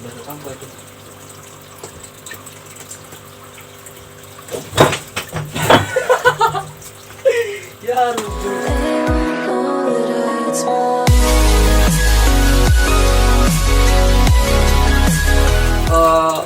ada sampah itu. Ya rujuk.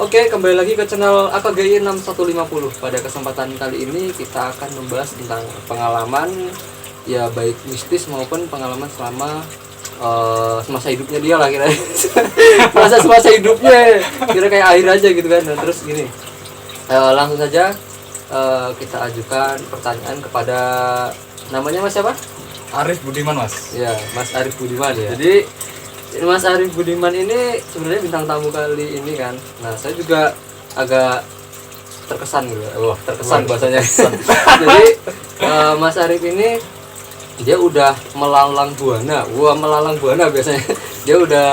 Oke, kembali lagi ke channel AKGI 6150. Pada kesempatan kali ini kita akan membahas tentang pengalaman ya baik mistis maupun pengalaman selama semasa hidupnya dia lah kira. Semasa hidupnya kira kayak akhir aja gitu kan. Dan terus gini, langsung saja kita ajukan pertanyaan kepada namanya Mas siapa? Arif Budiman, Mas. Ya, Mas Arif Budiman ya. Jadi Mas Arif Budiman ini sebenarnya bintang tamu kali ini kan. Nah, saya juga agak terkesan gitu. Wah, terkesan bahasanya. Jadi Mas Arif ini dia udah melalang buana. Wah, melalang buana biasanya. Dia udah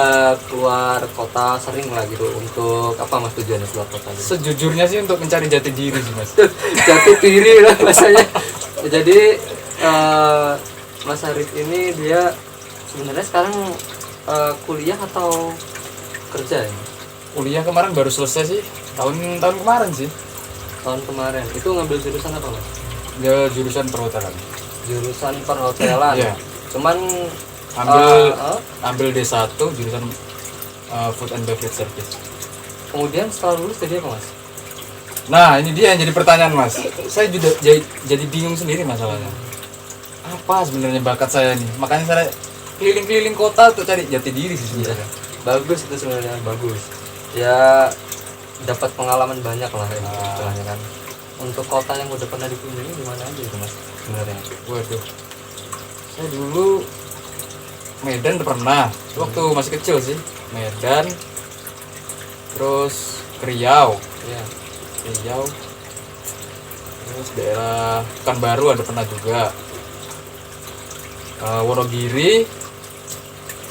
keluar kota sering lah gitu. Untuk apa Mas tujuannya keluar kota gitu? Sejujurnya sih untuk mencari jati diri sih, Mas. Jati diri lah bahasanya. Jadi Mas Arif ini dia sebenarnya sekarang kuliah atau kerja ya? Kuliah kemarin baru selesai sih. Tahun kemarin sih. Tahun kemarin. Itu ngambil jurusan apa Mas? Ya jurusan perhotelan. Jurusan perhotelan. Iya. Cuman ambil D1 jurusan food and beverage service. kemudian setelah lulus jadi apa Mas? Nah, ini dia yang jadi pertanyaan, Mas. Saya juga jadi bingung sendiri masalahnya. Apa sebenarnya bakat saya nih? Makanya saya keliling-keliling kota untuk cari jati diri sih sebenarnya. Bagus itu sebenarnya, bagus. Ya dapat pengalaman banyak lah ya, istilahnya kan. Untuk kota yang udah pernah dikunjungi di mana aja itu Mas sebenarnya? Waduh. Saya dulu Medan udah pernah. Waktu masih kecil sih. Medan. Terus ke Riau. Iya. Riau. Terus daerah Pekanbaru ada pernah juga. Wonogiri.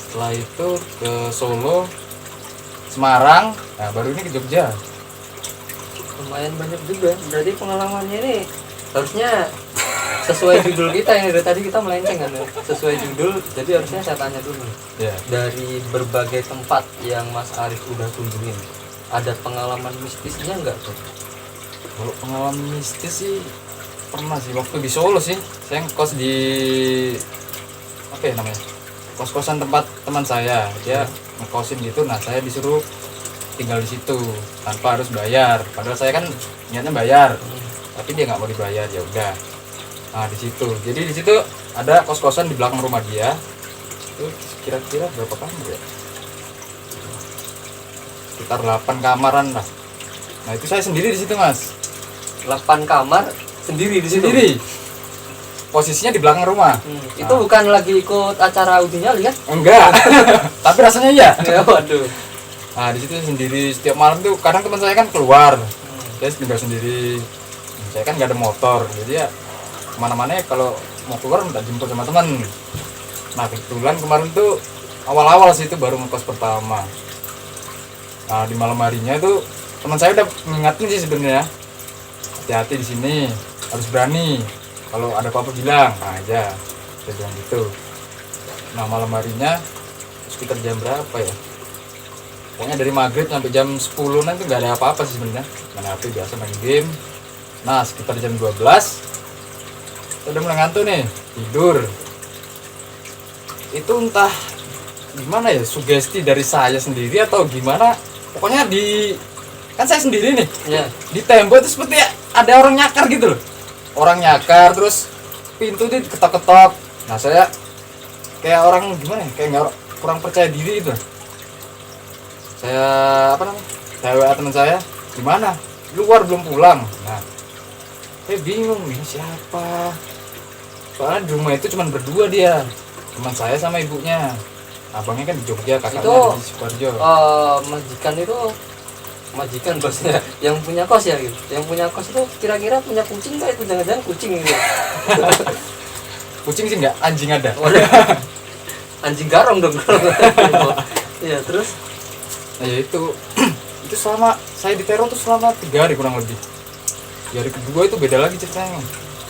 Setelah itu ke Solo, Semarang, nah baru ini ke Jogja. Lumayan banyak juga. Berarti pengalamannya ini harusnya sesuai judul kita yang dari tadi kita melenceng kan ya. Sesuai judul, jadi harusnya saya tanya dulu. Ya. Dari berbagai tempat yang Mas Arif udah kunjungin, ada pengalaman mistisnya enggak tuh? Kalau pengalaman mistis sih pernah sih waktu di Solo sih. Saya ngekos di apa ya namanya? Kos-kosan tempat teman saya. Dia ngekosin gitu. Nah, saya disuruh tinggal di situ tanpa harus bayar. Padahal saya kan niatnya bayar. Tapi dia nggak mau dibayar, ya udah. Nah, di situ. Jadi di situ ada kos-kosan di belakang rumah dia. Itu kira-kira berapa kamar ya? Sekitar 8 kamaran lah. Nah, itu saya sendiri di situ, Mas. 8 kamar sendiri di situ. Sendiri. Posisinya di belakang rumah. Itu bukan lagi ikut acara uji nyali kan? Enggak. Tapi rasanya iya. Ya waduh. Nah, di situ sendiri setiap malam tuh kadang teman saya kan keluar. Saya tinggal sendiri. Saya kan nggak ada motor. Jadi ya kemana-mana ya kalau mau keluar minta jemput sama teman. Nah, kebetulan kemarin tuh awal-awal sih itu baru ngekos pertama. Nah, di malam harinya tuh teman saya udah mengingatkan sih sebenarnya. Hati-hati di sini, harus berani. Kalau ada apa-apa bilang aja. Saya bilang gitu. Nah, malam harinya sekitar jam berapa ya? Pokoknya dari maghrib sampai jam 10 nanti nggak ada apa-apa sih sebenarnya. Main HP biasa, main game. Nah, sekitar jam 12 saya udah mulai ngantuk nih, tidur. Itu entah gimana ya, sugesti dari saya sendiri atau gimana. Pokoknya kan saya sendiri nih. Ya. Di tembok itu seperti ada orang nyakar gitu loh. Orang nyakar, terus pintu itu ketok-ketok. Nah, saya kayak orang gimana ya, kayak nggak, kurang percaya diri gitu. Saya apa namanya, saya teman saya, gimana, luar belum pulang. Nah, saya bingung ini siapa, soalnya di rumah itu cuma berdua dia, teman saya sama ibunya. Abangnya kan di Jogja, kakaknya Itu, di Sukoharjo. Majikan bosnya yang punya kos ya gitu. Yang punya kos itu kira-kira punya kucing nggak itu, jangan-jangan kucing gitu. Kucing sih nggak, anjing ada. Waduh. Anjing garong dong. Iya, terus Nah, ya itu selama saya diteror tuh selama 3 hari kurang lebih. Di hari kedua itu beda lagi ceritanya.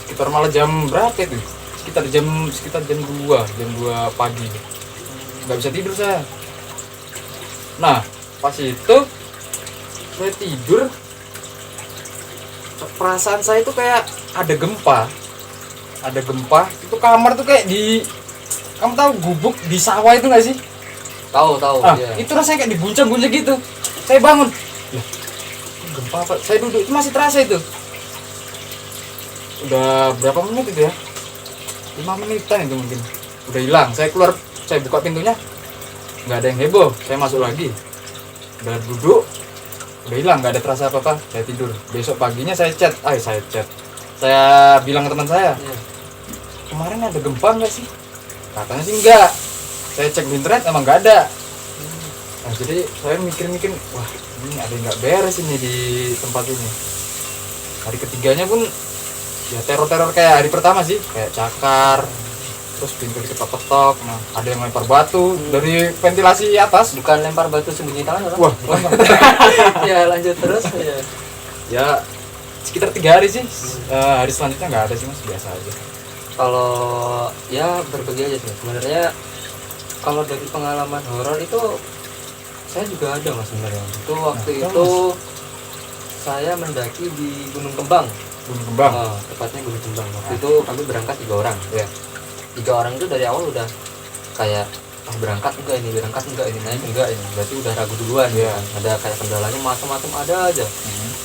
Sekitar malah jam berapa itu? Sekitar jam 2 pagi. Nggak bisa tidur saya. Nah, Pas itu saya tidur, perasaan saya itu kayak ada gempa itu kamar tuh kayak di, kamu tahu gubuk di sawah itu nggak sih? Tahu iya. Itu rasanya kayak diguncang-guncang gitu. Saya bangun, ya gempa apa? Saya duduk itu masih terasa itu. Udah berapa menit itu ya? 5 menitan itu mungkin. Udah hilang. Saya keluar, saya buka pintunya, nggak ada yang heboh. Saya masuk lagi, udah duduk, udah hilang, nggak ada terasa apa-apa. Saya tidur. Besok paginya saya chat. Saya bilang ke teman saya, kemarin ada gempa nggak sih? Katanya sih enggak. Saya cek di internet emang nggak ada. Nah, jadi saya mikir-mikir, wah ini ada yang nggak beres ini di tempat ini. Hari ketiganya pun ya teror-teror kayak hari pertama sih, kayak cakar, terus pintu diketok-ketok. Nah, ada yang lempar batu dari ventilasi atas. Bukan lempar batu sembunyi tangan orang. Wah, Ya lanjut terus ya. ya sekitar 3 hari sih. Hari selanjutnya nggak ada sih mas, biasa aja. Kalau ya berbagi aja sih sebenarnya. Kalau dari pengalaman horor itu saya juga ada mas sebenarnya. Itu waktu itu saya mendaki di Gunung Kembang. Gunung Kembang. Tepatnya Gunung Kembang. Waktu itu kami berangkat 3 orang. Ya. 3 orang itu dari awal udah kayak berangkat enggak ini, naik enggak ini. Berarti udah ragu duluan ya. Ada kayak kendalanya macam-macam ada aja.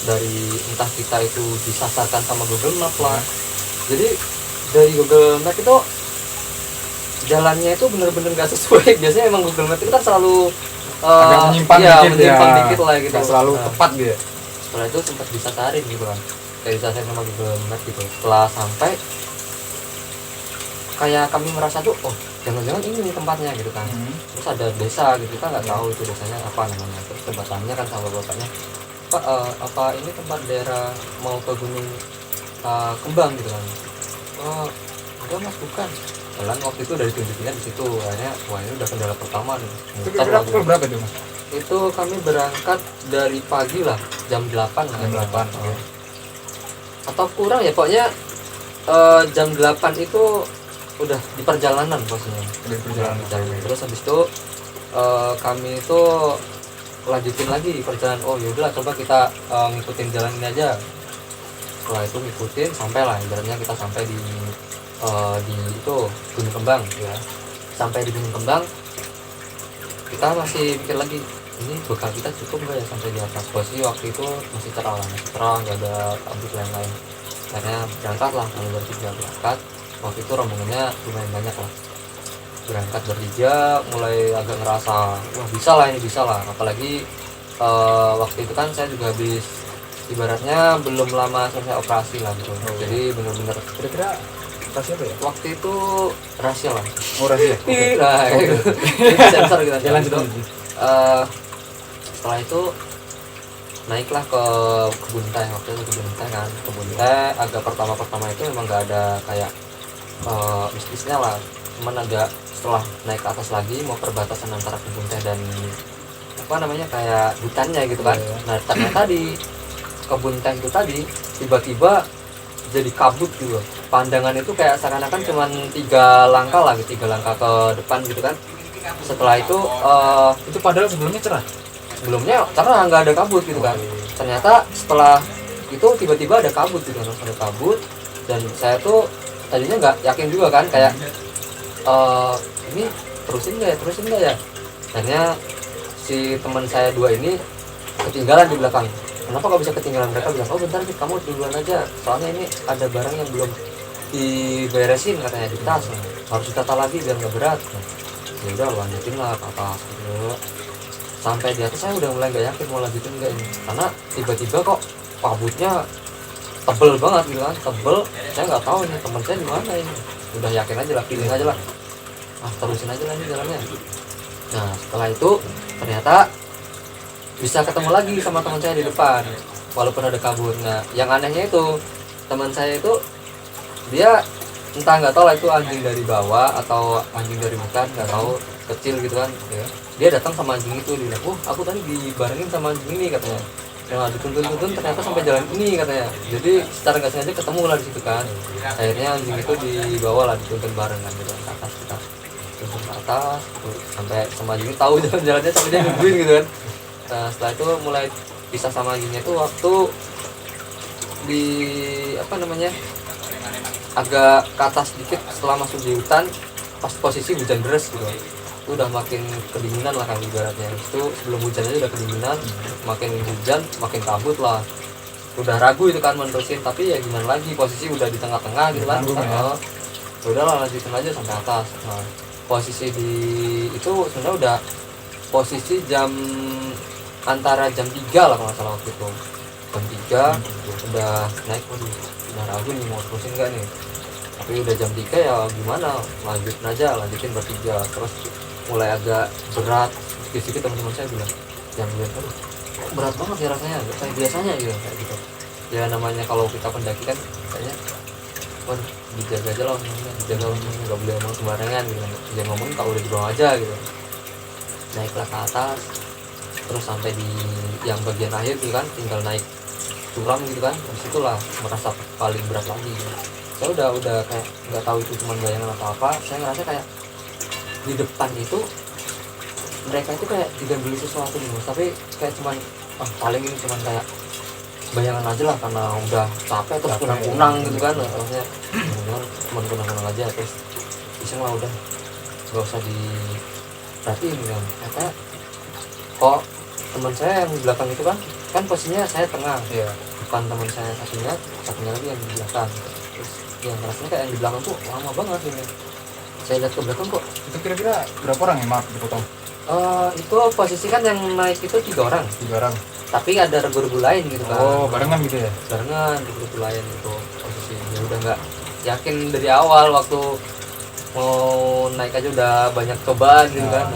Dari entah kita itu disasarkan sama Google Map lah. Jadi dari Google Map itu jalannya itu bener-bener gak sesuai. Biasanya emang Google Map itu kan selalu agak menyimpang dikit lah gitu. Gak selalu tepat gitu. Setelah itu sempat disasarin gitu kan. Kayak disasarin sama Google Map gitu. Setelah sampai kayak kami merasa tuh, oh jangan-jangan ini nih tempatnya gitu kan. Terus ada desa gitu, kita nggak tahu itu desanya apa namanya. Terus coba tanya kan sama bapaknya, Pak, apa ini tempat daerah mau ke Gunung Kembang gitu kan? Oh enggak mas, bukan. Jalan waktu itu dari tunjukinnya di situ. Akhirnya wah ini udah kendala pertama nih. Itu kira-kira pukul berapa itu mas? Itu kami berangkat dari pagi lah, jam 8 lah. Jam 8 ya. Atau kurang ya, pokoknya jam 8 itu udah di perjalanan posisinya. Di perjalanan. Terus habis itu kami itu lanjutin lagi perjalanan. Oh yaudahlah, coba kita ngikutin jalan ini aja. Setelah itu ngikutin sampai lah, ibaratnya kita sampai di itu Gunung Kembang ya. Sampai di Gunung Kembang kita masih mikir lagi, ini bekal kita cukup nggak ya sampai di atas. Posisi waktu itu masih cerah, nggak ada kabut lain-lain. Akhirnya berangkat lah, kami bertiga berangkat. Waktu itu rombongannya lumayan banyak lah. Berangkat bertiga, mulai agak ngerasa wah bisa lah. Apalagi waktu itu kan saya juga habis ibaratnya belum lama selesai operasi lah gitu. Jadi benar-benar Kira-kira operasi apa ya? waktu itu rahasia lah. Oh rahasia. Nah, itu sensor gitu. Jalan gitu. Setelah itu naiklah ke kebun teh. Waktu itu kebun teh kan. Kebun teh agak pertama itu memang nggak ada kayak mistisnya lah. Cuman agak setelah naik ke atas lagi mau perbatasan antara kebun teh dan apa namanya kayak hutannya gitu kan. Nah ternyata di kebun teh itu tadi tiba-tiba jadi kabut gitu. Pandangan itu kayak seakan-akan cuman 3 langkah lah gitu, 3 langkah ke depan gitu kan. Setelah itu padahal sebelumnya cerah. Sebelumnya karena nggak ada kabut gitu kan. Ternyata setelah itu tiba-tiba ada kabut gitu, ada kabut. Dan saya tuh tadinya nggak yakin juga kan, kayak ini terusin nggak ya. Akhirnya si teman saya 2 ini ketinggalan di belakang. Kenapa kok bisa ketinggalan? Mereka bilang, oh bentar nih kamu duluan aja, soalnya ini ada barang yang belum diberesin katanya di tas, harus ditata lagi biar nggak berat. Ya udah lanjutin lah ke atas gitu. Sampai di atas saya udah mulai nggak yakin mau lanjutin nggak ini, karena tiba-tiba kok kabutnya tebel banget gitu kan, tebel. Saya nggak tahu nih teman saya di mana ini. Udah yakin aja lah, feeling aja lah. Terusin aja lah ini jalannya. Nah setelah itu ternyata bisa ketemu lagi sama teman saya di depan walaupun ada kabut. Nah yang anehnya itu teman saya itu dia entah nggak tahu lah itu anjing dari bawah atau anjing dari hutan, nggak tahu, kecil gitu kan ya. Dia datang sama anjing itu, dia bilang, aku tadi dibarengin sama anjing ini katanya. Nah dituntun ternyata sampai jalan ini katanya. Jadi secara nggak sengaja ketemu lah di situ kan. Akhirnya anjing itu dibawa lah, dituntun bareng kan gitu ke atas, kita tuntun ke atas sampai sama anjing tahu jalan-jalannya sampai dia nungguin gitu kan. Setelah itu mulai pisah sama ibunya itu waktu di apa namanya agak ke atas sedikit setelah masuk di hutan, pas posisi hujan deras gitu. Itu udah makin kedinginan lah kan ibaratnya. Itu sebelum hujan aja udah kedinginan, makin hujan makin kabut lah. Udah ragu itu kan menerusin, tapi ya gimana lagi, posisi udah di tengah-tengah gitu kan. Udahlah lanjutin aja sampai atas. Nah, posisi di itu sebenarnya udah posisi jam antara jam 3 lah kalau nggak salah waktu itu. Jam 3 udah naik, waduh udah ragu nih mau terusin nggak nih, tapi udah jam 3 ya gimana, lanjutin bertiga. Terus mulai agak berat sedikit, teman-teman saya bilang jangan bilang aduh berat banget ya rasanya, nggak kayak biasanya gitu, kayak gitu ya. Namanya kalau kita pendaki kan kayaknya waduh dijaga aja lah, dijaga nggak boleh ngomong sembarangan gitu, jangan ngomong kalau udah di bawah aja gitu. Naiklah ke atas, terus sampai di yang bagian akhir gitu kan, tinggal naik curam gitu kan, disitulah merasa paling berat lagi gitu. Saya udah kayak nggak tahu itu cuma bayangan atau apa, saya ngerasa kayak di depan itu mereka itu kayak diganduli sesuatu gitu, tapi kayak cuman paling ini cuman kayak bayangan aja lah, karena udah capek terus kunang-kunang gitu kan, harusnya cuman kunang-kunang aja, terus iseng lah udah nggak usah diperhatiin gitu kan. Kata kok teman saya yang di belakang itu kan posisinya saya tengah ya, depan teman saya satunya lagi yang di belakang. Terus yang rasanya kayak yang di belakang tuh lama banget gitu. Saya lihat ke belakang kok Itu kira-kira berapa orang yang maaf dipotong? Itu posisi kan yang naik itu 3 orang, tapi ada regu-regu lain gitu kan. Oh, barengan gitu ya? Barengan, regu-regu lain itu posisinya udah nggak yakin dari awal, waktu mau naik aja udah banyak cobaan gitu kan.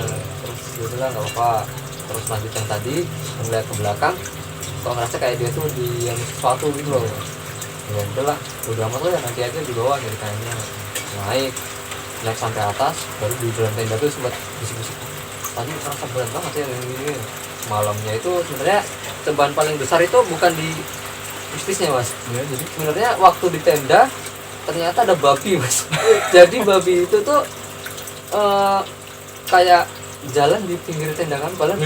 Terus dia bilang nggak apa-apa, terus lanjut yang tadi ngeliat ke belakang, kok ngerasa kayak dia tuh di yang sesuatu gitu loh. Ya udahlah, udah amat lah, nanti aja di bawah jadi kayaknya. Naik sampai atas, baru di dalam tenda tuh sempat bisik-bisik, tadi merasa berat banget ya ini. Malamnya itu sebenarnya cobaan paling besar itu bukan di mistisnya mas Ya, jadi sebenarnya waktu di tenda ternyata ada babi mas. Jadi babi itu tuh kayak jalan di pinggir tenda kan, padahal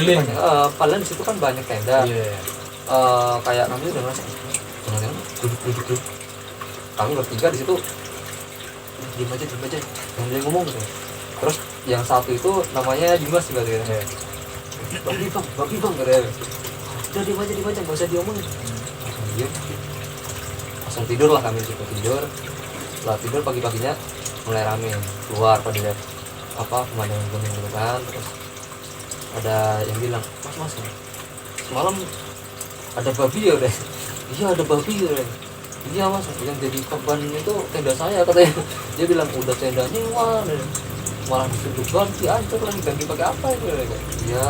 di situ kan banyak tenda. Kayak kami udah ngerasa jangan duduk. Kami bertiga di situ diam aja jangan dia ngomong gitu. Terus yang satu itu namanya Dimas juga gitu ya. Babi bang katanya. Udah diam aja nggak usah diomongin. Langsung tidur lah kami, tidur. Setelah tidur pagi-paginya mulai rame keluar pada lihat pemandangan gunung gitu kan. Terus ada yang bilang, mas semalam ada babi ya udah. Iya ada babi ya udah. Iya mas, yang jadi korban itu tenda saya katanya. Dia bilang udah tendanya malah disudut ganti, hancur lagi, ganti pakai apa itu ya.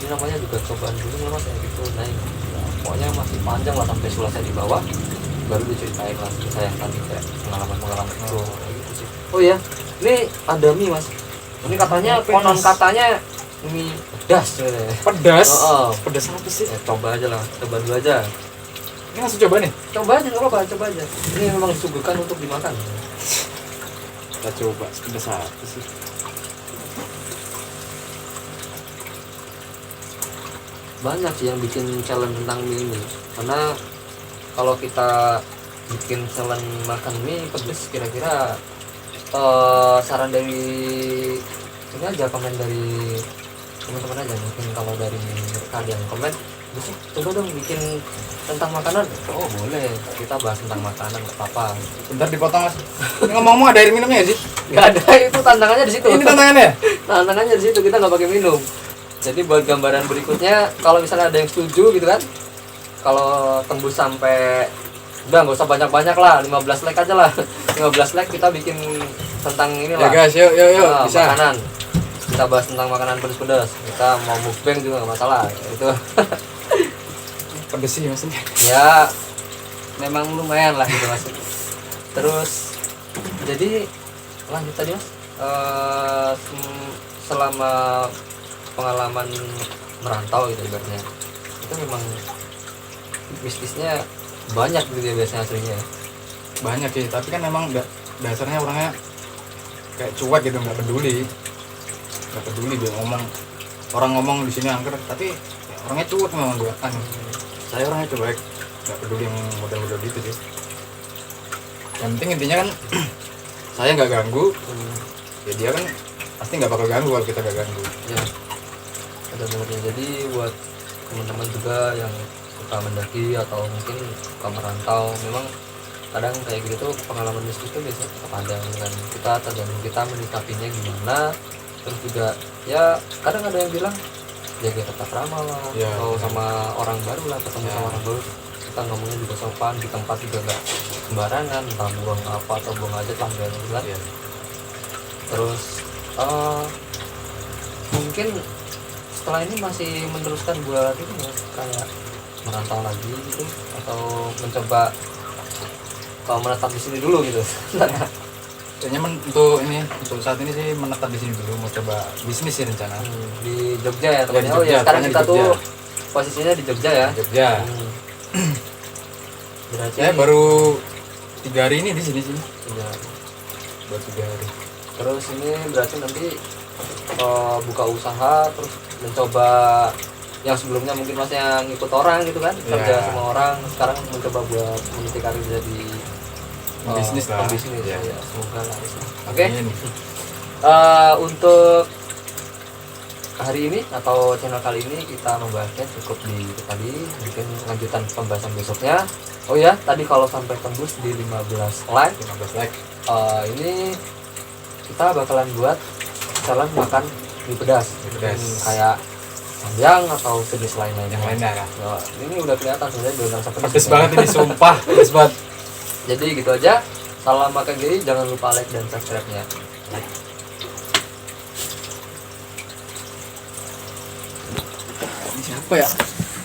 Ini namanya juga cobaan gunung lah mas ya gitu, naik ya, pokoknya masih panjang lah sampai selesai di bawah baru diceritain lah saya tadi kayak pengalaman itu gitu sih. Oh ya, ini ada mie mas, ini katanya konon katanya mie pedas. Pedas apa sih? Coba aja lah, coba dulu aja. Ini langsung coba nih? Coba aja, nggak apa-apa, coba aja. Ini memang disuguhkan untuk dimakan. Kita coba, pedas apa sih? Banyak sih yang bikin challenge tentang mie ini, karena kalau kita bikin challenge makan mie pedas, kira-kira saran dari ini aja, komen dari teman-teman aja, mungkin kalau dari mereka ada yang komen besok coba dong bikin tentang makanan. Oh boleh, kita bahas tentang makanan, nggak apa-apa. Bentar dipotong mas. Ini ngomong ada air minumnya sih? Nggak ada, itu tantangannya di situ. Ini tantangannya? Tantangannya di situ, kita nggak pakai minum. Jadi buat gambaran berikutnya, kalau misalnya ada yang setuju gitu kan, kalau tembus sampai udah nggak usah banyak-banyak lah, 15 like aja lah. 15 like kita bikin tentang ini lah. Ya guys, yuk bisa. Makanan. Kita bahas tentang makanan pedas-pedas. Kita mau mukbang juga nggak masalah. Itu pedes sih maksudnya. Ya memang lumayan lah gitu mas. Terus jadi lanjut tadi mas, selama pengalaman merantau gitu ibaratnya, itu memang bisnisnya banyak gitu ya biasanya aslinya. Banyak sih, tapi kan memang dasarnya orangnya kayak cuek gitu, nggak peduli dia ngomong, orang ngomong di sini angker, tapi ya orangnya cuek memang gua kan. Saya orangnya cuek, nggak peduli yang model-model gitu sih. Yang penting intinya kan saya nggak ganggu, ya dia kan pasti nggak bakal ganggu kalau kita nggak ganggu. Ya, ada benernya. Jadi buat teman-teman juga yang suka mendaki atau mungkin suka merantau, memang kadang kayak gitu tuh pengalaman mistis itu biasanya tetap ada kan. Kita tergantung kita menyikapinya gimana. Terus juga ya kadang ada yang bilang jaga tata krama lah, Ya, atau benar. sama orang baru lah, ketemu Ya. sama orang baru kita ngomongnya juga sopan, di tempat juga gak sembarangan, entah buang apa atau buang aja lah gak jelas. Iya. Terus mungkin setelah ini masih meneruskan buat ini ya, kayak merantau lagi gitu, atau mencoba kalau menetap di sini dulu gitu. Kayaknya untuk saat ini sih menetap di sini dulu, mau coba bisnis sih rencana. Di Jogja ya temannya. di Oh Jogja, ya, sekarang temannya kita di tuh Jogja. posisinya di Jogja ya. Jogja. Berarti Saya baru 3 hari ini di sini sih. ya. Baru 3 hari. Terus ini berarti nanti buka usaha, terus mencoba yang sebelumnya mungkin masih yang ikut orang gitu kan, kerja Ya. sama orang, sekarang mencoba buat meniti karir jadi Bisnis lah. pembisnis Ya. ya, semoga lah. Oke. Amin. Untuk hari ini atau channel kali ini kita membahasnya cukup di itu tadi, bikin lanjutan pembahasan besoknya. Oh ya, tadi kalau sampai tembus di 15 like, 15 like. ini kita bakalan buat challenge makan mie pedas. Mie pedas. Kayak panjang atau jenis lain-lainnya. Yang lainnya lah. Ya, ini udah kelihatan sebenarnya belum rasa pedas. Pedes banget ini, sumpah. Pedes banget. Jadi gitu aja. Salam makan gini, jangan lupa like dan subscribe-nya. Ini siapa ya?